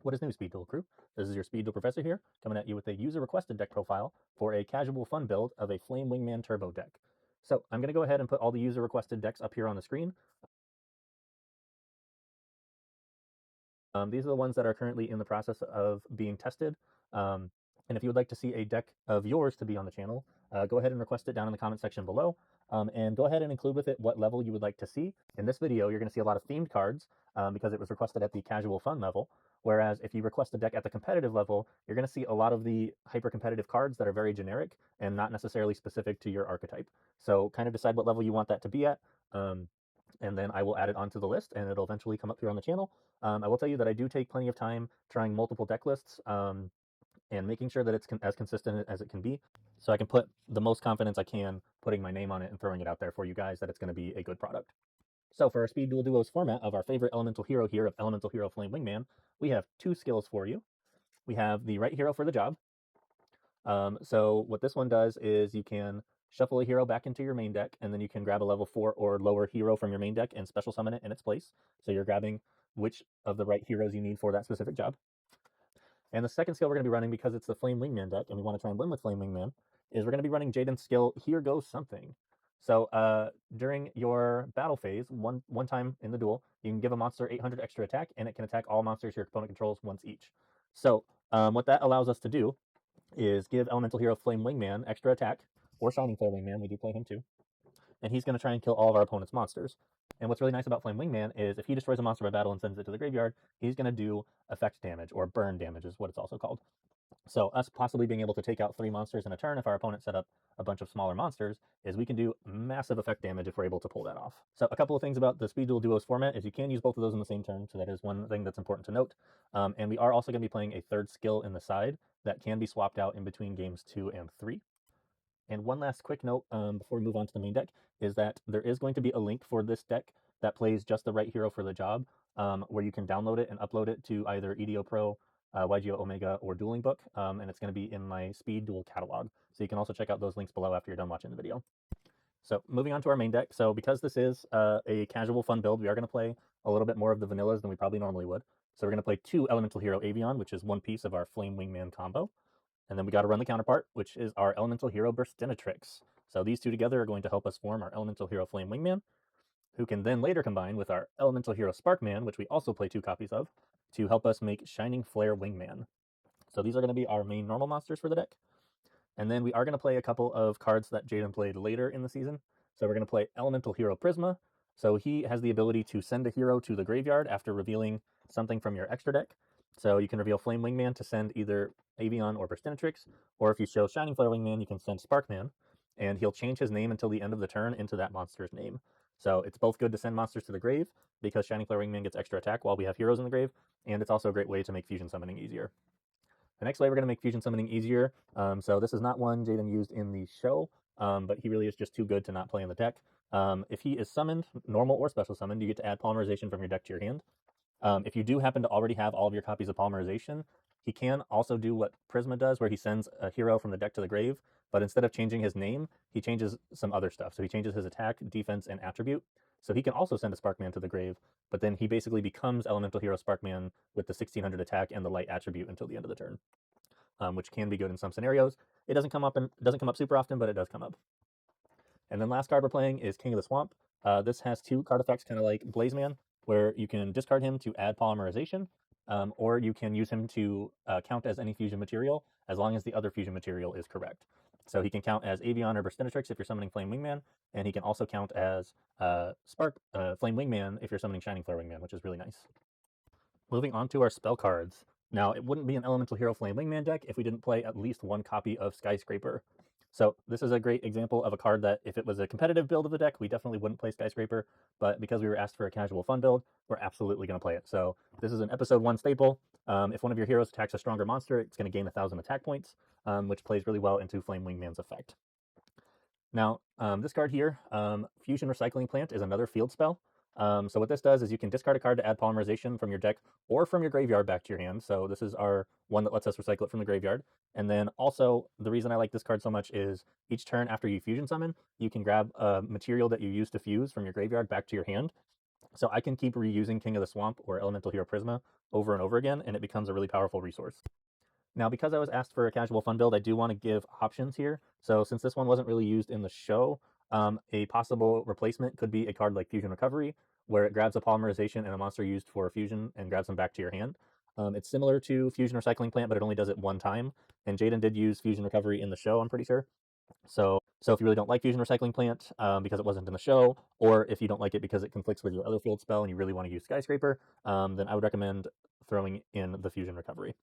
What is new, Speed Duel crew? This is your Speed Duel Professor here, coming at you with a user-requested deck profile for a casual fun build of a Flame Wingman Turbo deck. So I'm going to go ahead and put all the user-requested decks up here on the screen. These are the ones that are currently in the process of being tested. And if you would like to see a deck of yours to be on the channel, go ahead and request it down in the comment section below. And go ahead and include with it what level you would like to see. In this video, you're going to see a lot of themed cards because it was requested at the casual fun level. Whereas if you request a deck at the competitive level, you're going to see a lot of the hyper competitive cards that are very generic and not necessarily specific to your archetype. So kind of decide what level you want that to be at. And then I will add it onto the list and it'll eventually come up here on the channel. I will tell you that I do take plenty of time trying multiple deck lists and making sure that it's as consistent as it can be, so I can put the most confidence I can putting my name on it and throwing it out there for you guys that it's going to be a good product. So for our Speed Duel Duos format of our favorite elemental hero here of Elemental Hero Flame Wingman, we have two skills for you. We have the right hero for the job. So what this one does is you can shuffle a hero back into your main deck, and then you can grab a level 4 or lower hero from your main deck and special summon it in its place. So you're grabbing which of the right heroes you need for that specific job. And the second skill we're going to be running, because it's the Flame Wingman deck, and we want to try and win with Flame Wingman, is we're going to be running Jaden's skill, Here Goes Something. So during your battle phase, one time in the duel, you can give a monster 800 extra attack, and it can attack all monsters your opponent controls once each. So what that allows us to do is give Elemental Hero Flame Wingman extra attack, or Shining Flare Wingman, we do play him too, and he's going to try and kill all of our opponent's monsters. And what's really nice about Flame Wingman is if he destroys a monster by battle and sends it to the graveyard, he's going to do effect damage, or burn damage is what it's also called. So us possibly being able to take out 3 monsters in a turn if our opponent set up a bunch of smaller monsters is we can do massive effect damage if we're able to pull that off. So a couple of things about the Speed Duel Duos format is you can use both of those in the same turn, so that is one thing that's important to note. And we are also going to be playing a third skill in the side that can be swapped out in between games 2 and 3. And one last quick note before we move on to the main deck is that there is going to be a link for this deck that plays just the right hero for the job, where you can download it and upload it to either EDO Pro, Yugioh Omega, or Dueling Book, and it's going to be in my Speed Duel catalog. So you can also check out those links below after you're done watching the video. So moving on to our main deck. So because this is a casual fun build, we are going to play a little bit more of the vanillas than we probably normally would. So we're going to play 2 Elemental Hero Avian, which is one piece of our Flame Wingman combo. And then we got to run the counterpart, which is our Elemental Hero Burstinatrix. So these two together are going to help us form our Elemental Hero Flame Wingman, who can then later combine with our Elemental Hero Sparkman, which we also play 2 copies of, to help us make Shining Flare Wingman. So these are going to be our main normal monsters for the deck. And then we are going to play a couple of cards that Jaden played later in the season. So we're going to play Elemental Hero Prisma. So he has the ability to send a hero to the graveyard after revealing something from your extra deck. So you can reveal Flame Wingman to send either Avian or Burstinatrix, or if you show Shining Flare Wingman, you can send Sparkman, and he'll change his name until the end of the turn into that monster's name. So it's both good to send monsters to the grave, because Shining Flare Wingman gets extra attack while we have heroes in the grave, and it's also a great way to make fusion summoning easier. The next way we're going to make fusion summoning easier. So this is not one Jaden used in the show, but he really is just too good to not play in the deck. If he is summoned, normal or special summoned, you get to add polymerization from your deck to your hand. If you do happen to already have all of your copies of polymerization, he can also do what Prisma does, where he sends a hero from the deck to the grave, but instead of changing his name, he changes some other stuff. So he changes his attack, defense, and attribute. So he can also send a Sparkman to the grave, but then he basically becomes Elemental Hero Sparkman with the 1600 attack and the light attribute until the end of the turn, which can be good in some scenarios. It doesn't come up super often, but it does come up. And then last card we're playing is King of the Swamp. This has 2 card effects, kind of like Blazeman, where you can discard him to add polymerization, or you can use him to count as any fusion material, as long as the other fusion material is correct. So he can count as Avian or Burstinatrix if you're summoning Flame Wingman, and he can also count as Flame Wingman if you're summoning Shining Flare Wingman, which is really nice. Moving on to our spell cards. Now, it wouldn't be an Elemental Hero Flame Wingman deck if we didn't play at least 1 copy of Skyscraper. So this is a great example of a card that if it was a competitive build of the deck, we definitely wouldn't play Skyscraper, but because we were asked for a casual fun build, we're absolutely going to play it. So this is an episode 1 staple. If one of your heroes attacks a stronger monster, it's going to gain 1,000 attack points, which plays really well into Flame Wingman's effect. Now, this card here, Fusion Recycling Plant, is another field spell. So what this does is you can discard a card to add polymerization from your deck or from your graveyard back to your hand. So this is our one that lets us recycle it from the graveyard. And then also, the reason I like this card so much is each turn after you fusion summon, you can grab a material that you use to fuse from your graveyard back to your hand. So I can keep reusing King of the Swamp or Elemental Hero Prisma over and over again, and it becomes a really powerful resource. Now, because I was asked for a casual fun build, I do want to give options here. So since this one wasn't really used in the show, a possible replacement could be a card like Fusion Recovery, where it grabs a polymerization and a monster used for fusion and grabs them back to your hand. It's similar to Fusion Recycling Plant, but it only does it one time. And Jaden did use Fusion Recovery in the show, I'm pretty sure. So if you really don't like Fusion Recycling Plant because it wasn't in the show, or if you don't like it because it conflicts with your other field spell and you really want to use Skyscraper, then I would recommend throwing in the Fusion Recovery.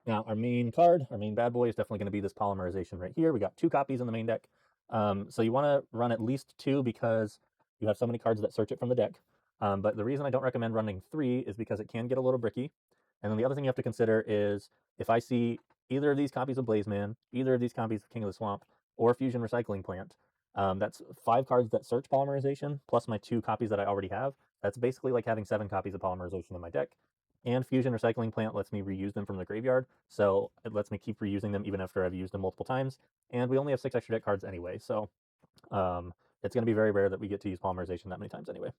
Now, our main card, our main bad boy, is definitely going to be this polymerization right here. We got 2 copies in the main deck. So you want to run at least 2 because you have so many cards that search it from the deck. But the reason I don't recommend running 3 is because it can get a little bricky. And then the other thing you have to consider is if I see either of these copies of Blazeman, either of these copies of King of the Swamp, or Fusion Recycling Plant, that's 5 cards that search polymerization, plus my 2 copies that I already have. That's basically like having 7 copies of polymerization in my deck. And Fusion Recycling Plant lets me reuse them from the graveyard, so it lets me keep reusing them even after I've used them multiple times. And we only have 6 extra deck cards anyway, so it's going to be very rare that we get to use polymerization that many times anyway.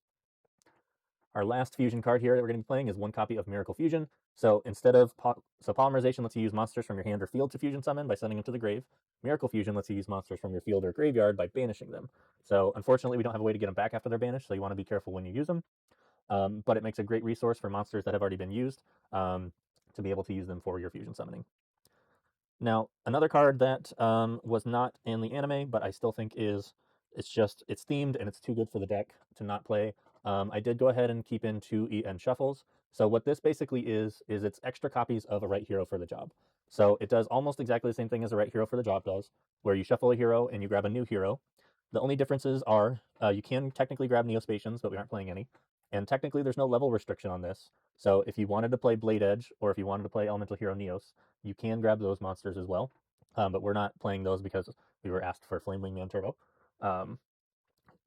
Our last fusion card here that we're going to be playing is 1 copy of Miracle Fusion. So instead of polymerization lets you use monsters from your hand or field to fusion summon by sending them to the grave. Miracle Fusion lets you use monsters from your field or graveyard by banishing them. So unfortunately, we don't have a way to get them back after they're banished, so you want to be careful when you use them. But it makes a great resource for monsters that have already been used to be able to use them for your fusion summoning. Now, another card that was not in the anime, but I still think it's themed and it's too good for the deck to not play. I did go ahead and keep in 2 EN shuffles. So what this basically is it's extra copies of a right hero for the job. So it does almost exactly the same thing as a right hero for the job does, where you shuffle a hero and you grab a new hero. The only differences are you can technically grab Neospatians, but we aren't playing any. And technically, there's no level restriction on this. So if you wanted to play Blade Edge or if you wanted to play Elemental Hero Neos, you can grab those monsters as well. But we're not playing those because we were asked for Flame Wingman Turbo. Um,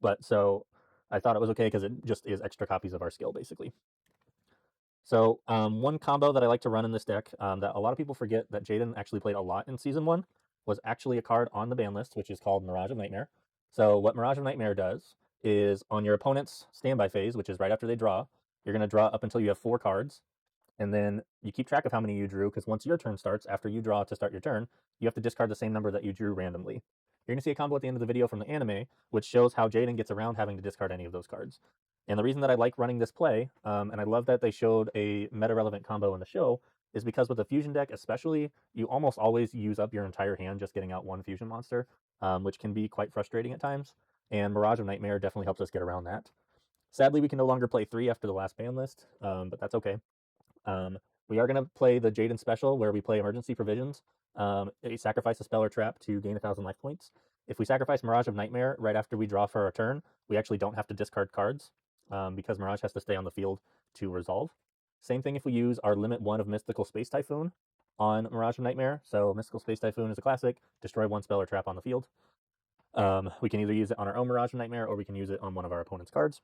but so I thought it was okay because it just is extra copies of our skill, basically. So one combo that I like to run in this deck that a lot of people forget that Jaden actually played a lot in Season 1 was actually a card on the ban list, which is called Mirage of Nightmare. So what Mirage of Nightmare does is on your opponent's standby phase, which is right after they draw, you're going to draw up until you have 4 cards, and then you keep track of how many you drew, because once your turn starts, after you draw to start your turn, you have to discard the same number that you drew randomly. You're going to see a combo at the end of the video from the anime, which shows how Jaden gets around having to discard any of those cards. And the reason that I like running this play, and I love that they showed a meta-relevant combo in the show, is because with the fusion deck especially, you almost always use up your entire hand just getting out 1 fusion monster, which can be quite frustrating at times. And Mirage of Nightmare definitely helps us get around that. Sadly, we can no longer play 3 after the last ban list, but that's okay. We are going to play the Jaden special where we play Emergency Provisions. Sacrifice a spell or trap to gain 1,000 life points. If we sacrifice Mirage of Nightmare right after we draw for our turn, we actually don't have to discard cards because Mirage has to stay on the field to resolve. Same thing if we use our limit 1 of Mystical Space Typhoon on Mirage of Nightmare. So Mystical Space Typhoon is a classic, destroy 1 spell or trap on the field. We can either use it on our own Mirage of Nightmare or we can use it on one of our opponent's cards.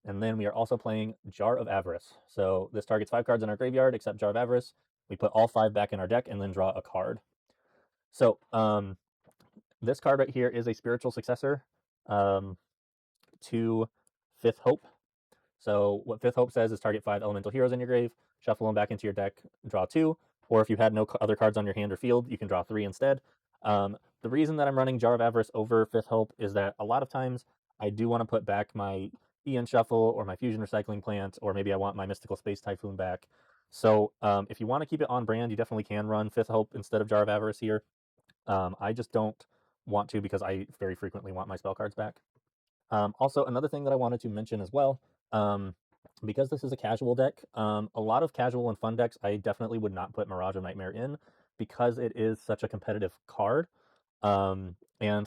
And then we are also playing Jar of Avarice. So this targets 5 cards in our graveyard except Jar of Avarice. We put all 5 back in our deck and then draw a card. So this card right here is a spiritual successor to Fifth Hope. So what Fifth Hope says is target 5 elemental heroes in your grave, shuffle them back into your deck, draw 2. Or if you had no other cards on your hand or field, you can draw 3 instead. The reason that I'm running Jar of Avarice over Fifth Hope is that a lot of times I do want to put back my Ian Shuffle or my Fusion Recycling Plant, or maybe I want my Mystical Space Typhoon back. So if you want to keep it on brand, you definitely can run Fifth Hope instead of Jar of Avarice here. I just don't want to because I very frequently want my spell cards back. Also, another thing that I wanted to mention as well, because this is a casual deck, a lot of casual and fun decks, I definitely would not put Mirage of Nightmare in because it is such a competitive card. And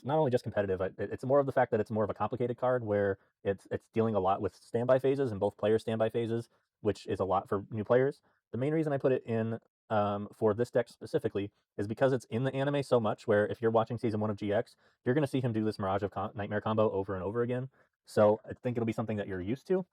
not only just competitive, it's more of the fact that it's more of a complicated card where it's dealing a lot with standby phases and both player standby phases, which is a lot for new players. The main reason I put it in for this deck specifically is because it's in the anime so much where if you're watching season 1 of GX, you're going to see him do this Mirage of Nightmare combo over and over again. So I think it'll be something that you're used to.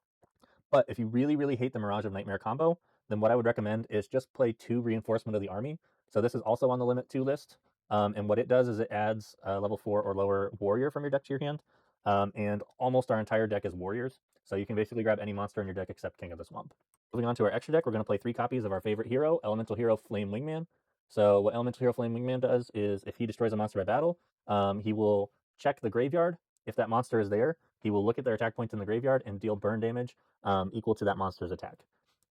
But if you really, really hate the Mirage of Nightmare combo, then what I would recommend is just play 2 Reinforcement of the Army. So this is also on the Limit 2 list. And what it does is it adds a level 4 or lower warrior from your deck to your hand. and almost our entire deck is warriors. So you can basically grab any monster in your deck except King of the Swamp. Moving on to our extra deck, we're going to play 3 copies of our favorite hero, Elemental Hero Flame Wingman. So what Elemental Hero Flame Wingman does is if he destroys a monster by battle, he will check the graveyard. If that monster is there, he will look at their attack points in the graveyard and deal burn damage equal to that monster's attack.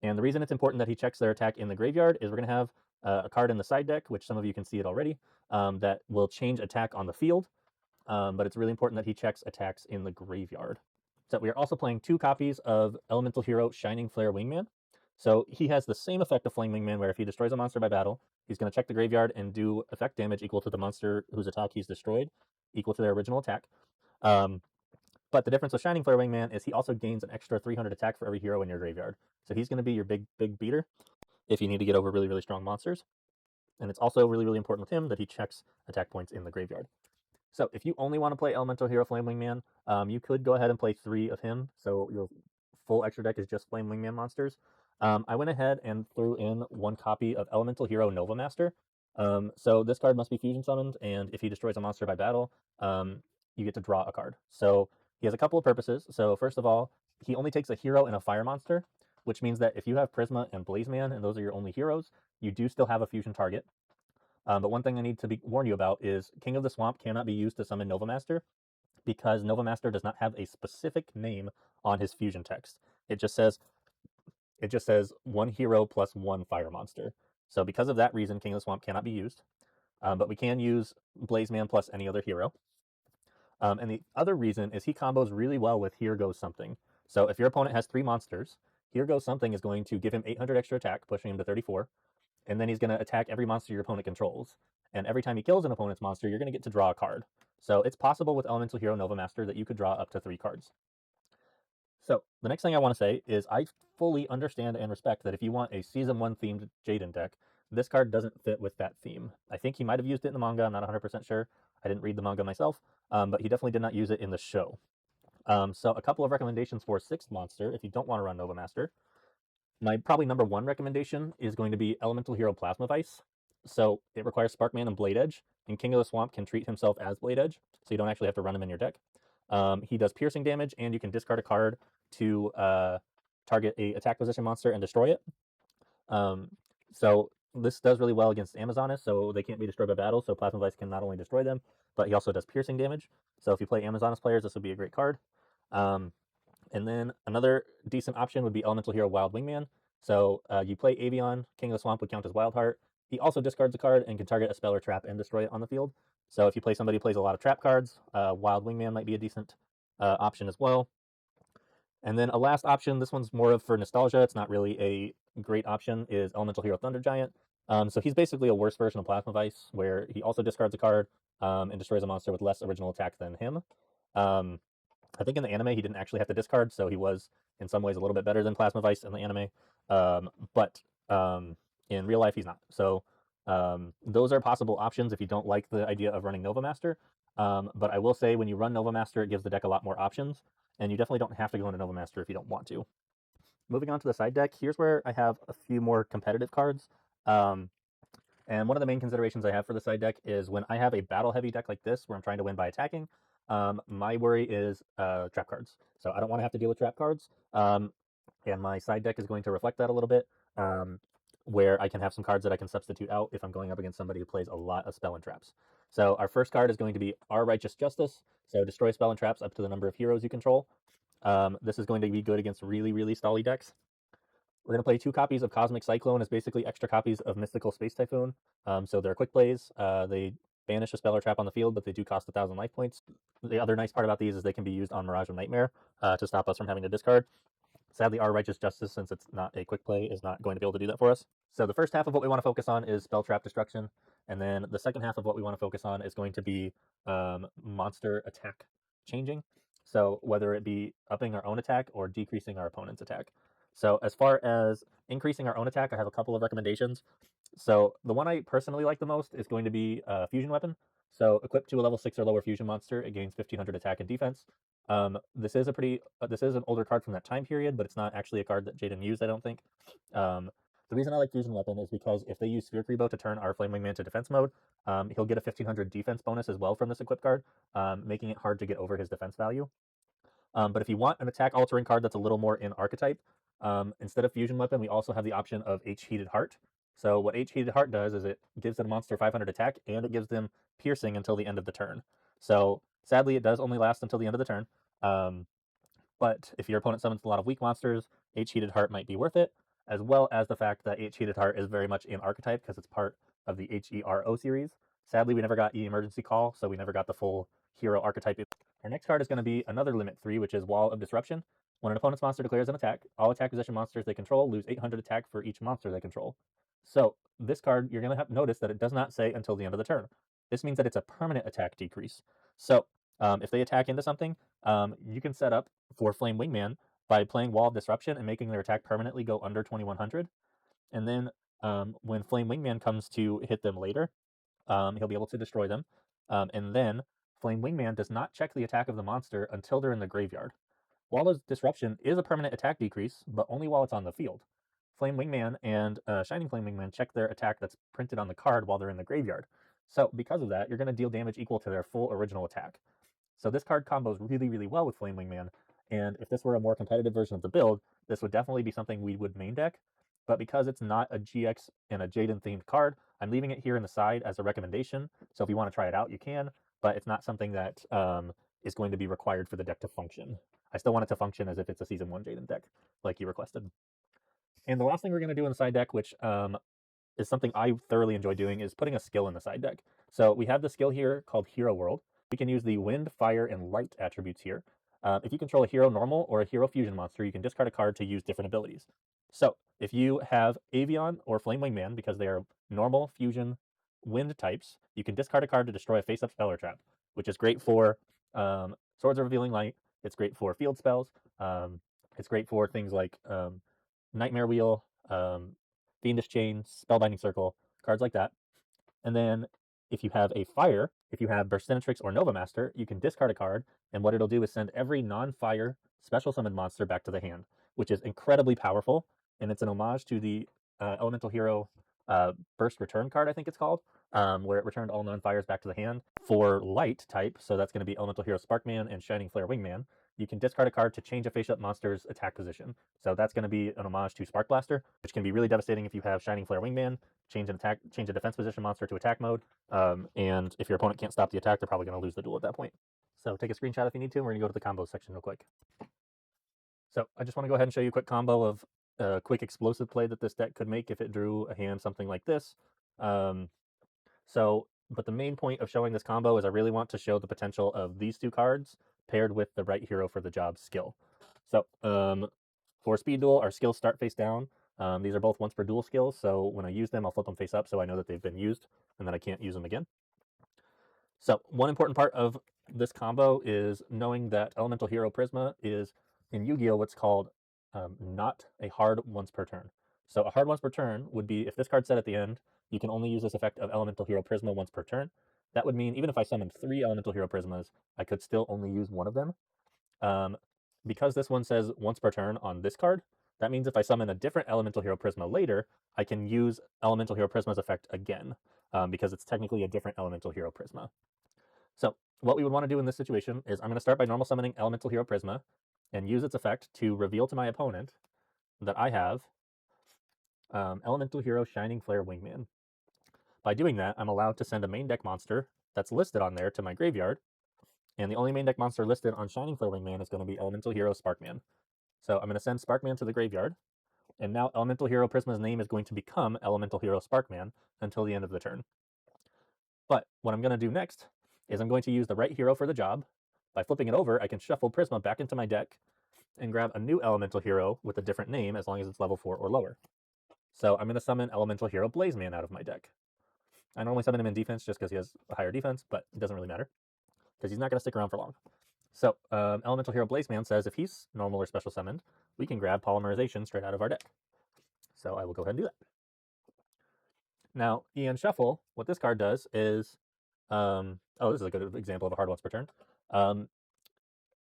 And the reason it's important that he checks their attack in the graveyard is we're going to have a card in the side deck, which some of you can see it already, that will change attack on the field. But it's really important that he checks attacks in the graveyard. So we are also playing 2 copies of Elemental Hero Shining Flare Wingman. So he has the same effect of Flame Wingman, where if he destroys a monster by battle, he's going to check the graveyard and do effect damage equal to the monster whose attack he's destroyed, equal to their original attack. But the difference with Shining Flare Wingman is he also gains an extra 300 attack for every hero in your graveyard. So he's going to be your big beater if you need to get over really strong monsters. And it's also really important with him that he checks attack points in the graveyard. So if you only want to play Elemental Hero Flame Wingman, you could go ahead and play 3 of him. So your full extra deck is just Flame Wingman monsters. I went ahead and threw in 1 copy of Elemental Hero Nova Master. So this card must be fusion summoned, and if he destroys a monster by battle, you get to draw a card. So he has a couple of purposes. So first of all, he only takes a hero and a fire monster, which means that if you have Prisma and Blazeman, and those are your only heroes, you do still have a fusion target. But one thing I need to warn you about is King of the Swamp cannot be used to summon Nova Master because Nova Master does not have a specific name on his fusion text. It just says 1 hero plus 1 fire monster. So because of that reason, King of the Swamp cannot be used. But we can use Blazeman plus any other hero. And the other reason is he combos really well with Here Goes Something. So if your opponent has 3 monsters, Here Goes Something is going to give him 800 extra attack, pushing him to 34. And then he's going to attack every monster your opponent controls. And every time he kills an opponent's monster, you're going to get to draw a card. So it's possible with Elemental Hero Nova Master that you could draw up to 3 cards. So the next thing I want to say is I fully understand and respect that if you want a Season 1 themed Jaden deck, this card doesn't fit with that theme. I think he might have used it in the manga, I'm not 100% sure. I didn't read the manga myself, but he definitely did not use it in the show. So a couple of recommendations for 6th monster if you don't want to run Nova Master. My probably number 1 recommendation is going to be Elemental Hero Plasma Vice. So it requires Sparkman and Blade Edge, and King of the Swamp can treat himself as Blade Edge, so you don't actually have to run him in your deck. He does piercing damage, and you can discard a card to target a attack position monster and destroy it. So this does really well against Amazoness, so they can't be destroyed by battle, so Plasma Vice can not only destroy them, but he also does piercing damage. So if you play Amazoness players, this would be a great card. And then another decent option would be Elemental Hero Wild Wingman. So you play Avion, King of the Swamp would count as Wild Heart. He also discards a card and can target a spell or trap and destroy it on the field. So if you play somebody who plays a lot of trap cards, Wild Wingman might be a decent option as well. And then a last option, this one's more of for nostalgia, it's not really a great option, is Elemental Hero Thunder Giant. So he's basically a worse version of Plasma Vice, where he also discards a card and destroys a monster with less original attack than him. I think in the anime he didn't actually have to discard, so he was in some ways a little bit better than Plasma Vice in the anime. But in real life he's not. So those are possible options if you don't like the idea of running Nova Master. But I will say when you run Nova Master, it gives the deck a lot more options, and you definitely don't have to go into Nova Master if you don't want to. Moving on to the side deck, here's where I have a few more competitive cards. And one of the main considerations I have for the side deck is when I have a battle-heavy deck like this, where I'm trying to win by attacking, my worry is trap cards. So I don't want to have to deal with trap cards. And my side deck is going to reflect that a little bit, where I can have some cards that I can substitute out if I'm going up against somebody who plays a lot of spell and traps. So our first card is going to be Our Righteous Justice. So destroy spell and traps up to the number of heroes you control. This is going to be good against really stally decks. We're going to play 2 copies of Cosmic Cyclone as basically extra copies of Mystical Space Typhoon. So they're quick plays. They banish a spell or trap on the field, but they do cost 1,000 life points. The other nice part about these is they can be used on Mirage of Nightmare to stop us from having to discard. Sadly, Our Righteous Justice, since it's not a quick play, is not going to be able to do that for us. So the first half of what we want to focus on is spell trap destruction, and then the second half of what we want to focus on is going to be monster attack changing. So whether it be upping our own attack or decreasing our opponent's attack. So as far as increasing our own attack, I have a couple of recommendations. So the one I personally like the most is going to be Fusion Weapon. So equipped to a level 6 or lower fusion monster, it gains 1,500 attack and defense. This is an older card from that time period, but it's not actually a card that Jaden used, I don't think. The reason I like Fusion Weapon is because if they use Sphere Creebo to turn our Flame Wingman to defense mode, he'll get a 1500 defense bonus as well from this equip card, making it hard to get over his defense value. But if you want an attack altering card that's a little more in archetype, instead of Fusion Weapon, we also have the option of H Heated Heart. So what H Heated Heart does is it gives the monster 500 attack and it gives them piercing until the end of the turn. So sadly, it does only last until the end of the turn. But if your opponent summons a lot of weak monsters, H Heated Heart might be worth it, as well as the fact that H Heated Heart is very much in archetype because it's part of the HERO series. Sadly, we never got E Emergency Call, so we never got the full hero archetype. Our next card is going to be another limit 3, which is Wall of Disruption. When an opponent's monster declares an attack, all attack position monsters they control lose 800 attack for each monster they control. So this card, you're going to have notice that it does not say until the end of the turn. This means that it's a permanent attack decrease. So if they attack into something, you can set up for Flame Wingman by playing Wall of Disruption and making their attack permanently go under 2100. And then when Flame Wingman comes to hit them later, he'll be able to destroy them. And then Flame Wingman does not check the attack of the monster until they're in the graveyard. Wall of Disruption is a permanent attack decrease, but only while it's on the field. Flame Wingman and Shining Flame Wingman check their attack that's printed on the card while they're in the graveyard. So because of that, you're going to deal damage equal to their full original attack. So this card combos really, really well with Flame Wingman, and if this were a more competitive version of the build, this would definitely be something we would main deck, but because it's not a GX and a Jaden themed card, I'm leaving it here in the side as a recommendation, so if you want to try it out, you can, but it's not something that is going to be required for the deck to function. I still want it to function as if it's a Season 1 Jaden deck, like you requested. And the last thing we're going to do in the side deck, which is something I thoroughly enjoy doing, is putting a skill in the side deck. So we have the skill here called Hero World. We can use the Wind, Fire, and Light attributes here. If you control a Hero Normal or a Hero Fusion monster, you can discard a card to use different abilities. So if you have Avian or Flame Wingman, because they are Normal, Fusion, Wind types, you can discard a card to destroy a face-up spell or trap, which is great for Swords of Revealing Light. It's great for field spells. It's great for things like Nightmare Wheel, Fiendish Chain, Spellbinding Circle, cards like that. And then if you have a fire, if you have Burstinatrix or Nova Master, you can discard a card, and what it'll do is send every non-fire special summoned monster back to the hand, which is incredibly powerful, and it's an homage to the Elemental Hero Burst Return card, I think it's called, where it returned all non-fires back to the hand. For light type, so that's going to be Elemental Hero Sparkman and Shining Flare Wingman, you can discard a card to change a face-up monster's attack position. So that's going to be an homage to Spark Blaster, which can be really devastating if you have Shining Flare Wingman, change a defense position monster to attack mode, and if your opponent can't stop the attack, they're probably going to lose the duel at that point. So take a screenshot if you need to, and we're going to go to the combo section real quick. So I just want to go ahead and show you a quick combo of quick explosive play that this deck could make if it drew a hand something like this. But the main point of showing this combo is I really want to show the potential of these two cards paired with the right hero for the job skill. So for Speed Duel, our skills start face down. These are both once per duel skills, so when I use them, I'll flip them face up so I know that they've been used and that I can't use them again. So one important part of this combo is knowing that Elemental Hero Prisma is, in Yu-Gi-Oh, what's called not a hard once per turn. So a hard once per turn would be if this card said at the end, you can only use this effect of Elemental Hero Prisma once per turn. That would mean even if I summoned 3 Elemental Hero Prismas, I could still only use one of them. Because this one says once per turn on this card, that means if I summon a different Elemental Hero Prisma later, I can use Elemental Hero Prisma's effect again, because it's technically a different Elemental Hero Prisma. So what we would want to do in this situation is I'm going to start by normal summoning Elemental Hero Prisma and use its effect to reveal to my opponent that I have Elemental Hero Shining Flare Wingman. By doing that, I'm allowed to send a main deck monster that's listed on there to my graveyard, and the only main deck monster listed on Shining Flare Wingman is going to be Elemental Hero Sparkman. So I'm going to send Sparkman to the graveyard, and now Elemental Hero Prisma's name is going to become Elemental Hero Sparkman until the end of the turn. But what I'm going to do next is I'm going to use the right hero for the job. By flipping it over, I can shuffle Prisma back into my deck and grab a new Elemental Hero with a different name as long as it's level 4 or lower. So I'm going to summon Elemental Hero Blazeman out of my deck. I normally summon him in defense just because he has a higher defense, but it doesn't really matter because he's not going to stick around for long. So Elemental Hero Blazeman says if he's normal or special summoned, we can grab Polymerization straight out of our deck. So I will go ahead and do that. Now, Ian Shuffle, what this card does is, this is a good example of a hard once per turn.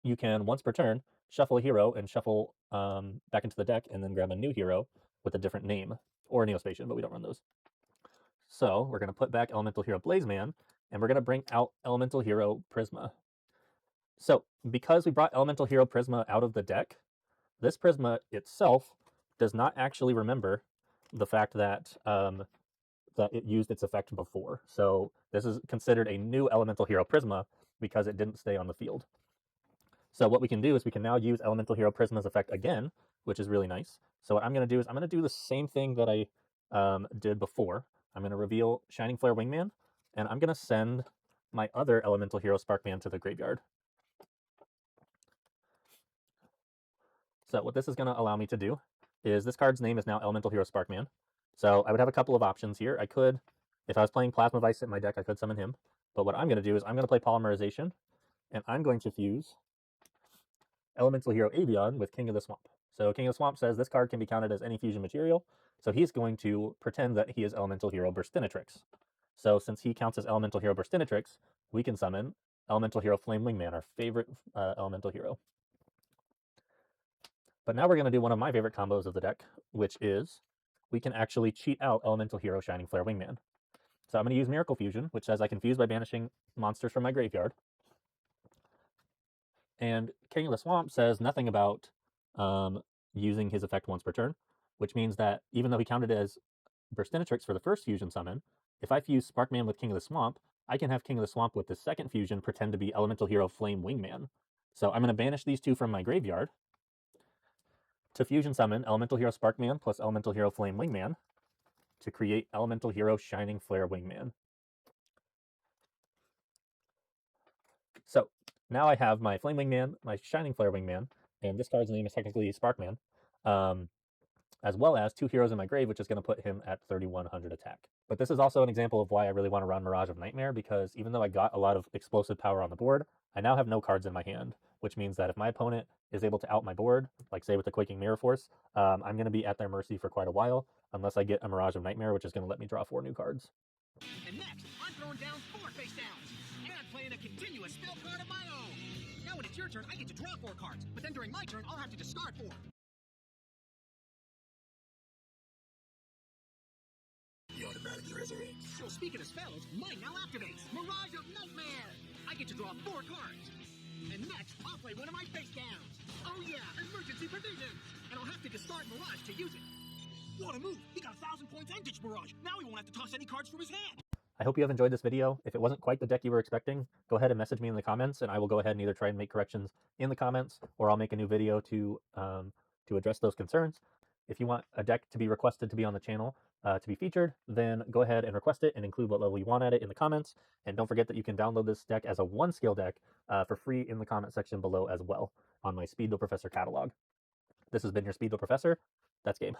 You can once per turn shuffle a hero and shuffle back into the deck and then grab a new hero with a different name. or Neospatian, but we don't run those. So we're going to put back Elemental Hero Blazeman, and we're going to bring out Elemental Hero Prisma. So because we brought Elemental Hero Prisma out of the deck, this Prisma itself does not actually remember the fact that that it used its effect before. So this is considered a new Elemental Hero Prisma because it didn't stay on the field. So what we can do is we can now use Elemental Hero Prisma's effect again, which is really nice. So what I'm going to do is I'm going to do the same thing that I did before. I'm going to reveal Shining Flare Wingman, and I'm going to send my other Elemental Hero Sparkman to the graveyard. So what this is going to allow me to do is this card's name is now Elemental Hero Sparkman. So I would have a couple of options here. I could, if I was playing Plasma Vice in my deck, I could summon him. But what I'm going to do is I'm going to play Polymerization, and I'm going to fuse Elemental Hero Avion with King of the Swamp. So King of the Swamp says this card can be counted as any fusion material. So he's going to pretend that he is Elemental Hero Burstinatrix. So since he counts as Elemental Hero Burstinatrix, we can summon Elemental Hero Flame Wingman, our favorite Elemental Hero. But now we're going to do one of my favorite combos of the deck, which is we can actually cheat out Elemental Hero Shining Flare Wingman. So I'm going to use Miracle Fusion, which says I can fuse by banishing monsters from my graveyard. And King of the Swamp says nothing about using his effect once per turn, which means that even though he counted as Burstinatrix for the first fusion summon, if I fuse Sparkman with King of the Swamp, I can have King of the Swamp with the second fusion pretend to be Elemental Hero Flame Wingman. So I'm going to banish these two from my graveyard to fusion summon Elemental Hero Sparkman plus Elemental Hero Flame Wingman to create Elemental Hero Shining Flare Wingman. So now I have my Flame Wingman, my Shining Flare Wingman, and this card's name is technically Sparkman, as well as two heroes in my grave, which is going to put him at 3100 attack. But this is also an example of why I really want to run Mirage of Nightmare, because even though I got a lot of explosive power on the board, I now have no cards in my hand, which means that if my opponent is able to out my board, like say with the Quaking Mirror Force, I'm going to be at their mercy for quite a while, unless I get a Mirage of Nightmare, which is going to let me draw 4 new cards. And next, I'm throwing down 4 face downs, and I'm playing a continuous spell card of my own. Now when it's your turn, I get to draw 4 cards, but then during my turn, I'll have to discard 4. He automatically resurrects. So speaking of spells, mine now activates Mirage of Nightmare. I get to draw 4 cards. And next, I'll play one of my face downs. Oh yeah, emergency provision. And I'll have to discard Mirage to use it. What a move! He got 1,000 points and ditched Mirage. Now he won't have to toss any cards from his hand. I hope you have enjoyed this video. If it wasn't quite the deck you were expecting, go ahead and message me in the comments, and I will go ahead and either try and make corrections in the comments, or I'll make a new video to address those concerns. If you want a deck to be requested to be on the channel to be featured, then go ahead and request it and include what level you want at it in the comments. And don't forget that you can download this deck as a 1-scale deck for free in the comment section below as well on my Speed Duel Professor catalog. This has been your Speed Duel Professor. That's game.